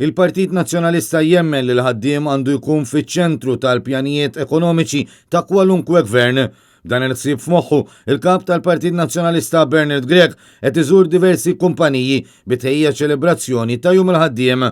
Il-Partit Nazzjonalista jemmen li l-ħaddiem għandu jkun fiċ-ċentru tal-pjanijiet ekonomiċi ta' kwalunkwe gvern. Dan il-ħsieb f'moħħu il-kap tal-Partit Nazzjonalista Bernard Grech qed iżur diversi kumpaniji bitħejja ċelebrazzjoni ta' jum il-ħaddiem.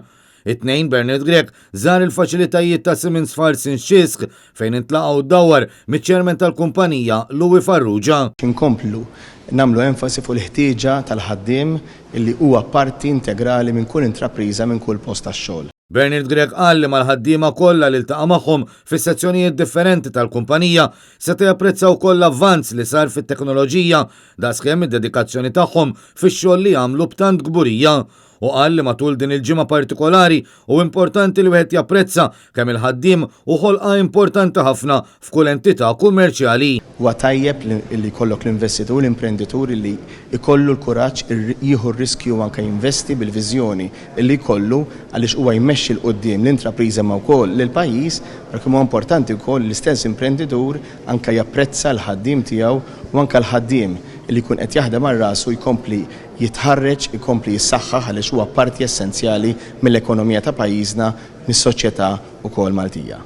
It-tnejn Bernard Grech żar il-faċilitajiet ta' Siemens Farsin Xisk fejn intlaqgħu dawar miċ-ċermen tal-kumpanija Louis Farrugia. Inkomplu namlu enfasi fuq il-ħtieġa tal-ħaddiem illi huwa parti integrali minn kull intrapriża minn kull post tax-xogħol. Bernard Grech qal li mal-ħaddiema kollha li ltaqa' magħhom fis-sezzjonijiet differenti tal-kumpanija seta' japprezzaw koll avvanz li sar fit-teknoloġija daqskemm id-dedikazzjoni tagħhom fix-xogħol li jagħmlu b'tant gburija. U qal li matul din il-ġimgħa partikolari u importanti li wieħed japprezza kemm il-ħaddiem u ħolqa importanti ħafna f'kull entità kummerċjali. Huwa tajjeb li jkollok l-investitur, l-imprenditur li jkollu l-kuraġġ jieħu r-riskju anke jinvesti bil-viżjoni li jkollu għaliex huwa jmexxi l qudiem l-intrapriża ma wkoll lill-pajjiż, perché huwa importanti wkoll l-istess imprenditur anke japprezza l-ħaddiem tiegħu u anke l-ħaddiem li jkun qed jaħdem għal rasu jkompli jitħarreġ, jkompli jissaħħaħ għaliex huwa parti essenzjali mill-ekonomija ta' pajjiżna, mis-soċjetà wkoll Maltija.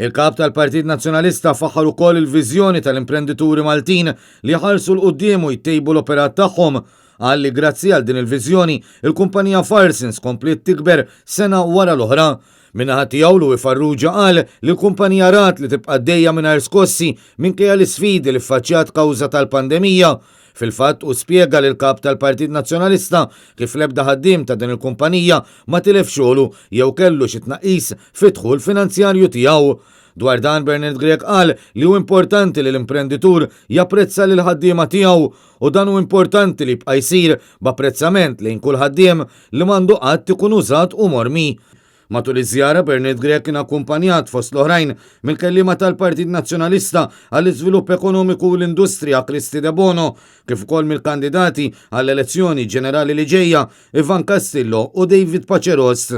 Il-kap tal-Partit Nazzjonalista faħħar ukoll il-viżjoni tal-imprendituri Maltin li ħarsu l-qudiem u jtejbu l-operat tagħhom. Qal li grazzi għal din il-viżjoni il-kumpanija Farsins komplet tikber sena wara l-oħra. Minnaħa tiegħu Louis Farrugia qal li l-kumpanija rat li tibqa' dejja mingħajr skossi minkejja l-isfidi li ffaċċjat kawża tal-pandemija. Fil-fatt u spjega lil kap tal-Partit Nazzjonalista kif l-ebda ħaddiem ta' din il-kumpanija ma tilef xogħlu jew kellu xi tnaqqis fid-dħul finanzjarju tiegħu. Dwar dan Bernard Grech qal li hu importanti li l-imprenditur japprezza lil ħaddiema tiegħu u dan hu importanti li jibqa' jsir b'apprezzament lejn kull ħaddiem li m'għandu qatt ikun użat u mormi. Matul iż-żjara Bernard Grech kien akkumpanjat fost l-oħrajn mill-kelliema tal-Partit Nazzjonalista għall-Iżvilupp Ekonomiku u l-Industrija Kristi De Bono, kif ukoll mill-kandidati għall-elezzjoni ġenerali li ġejja Ivan Castillo u David Paceros.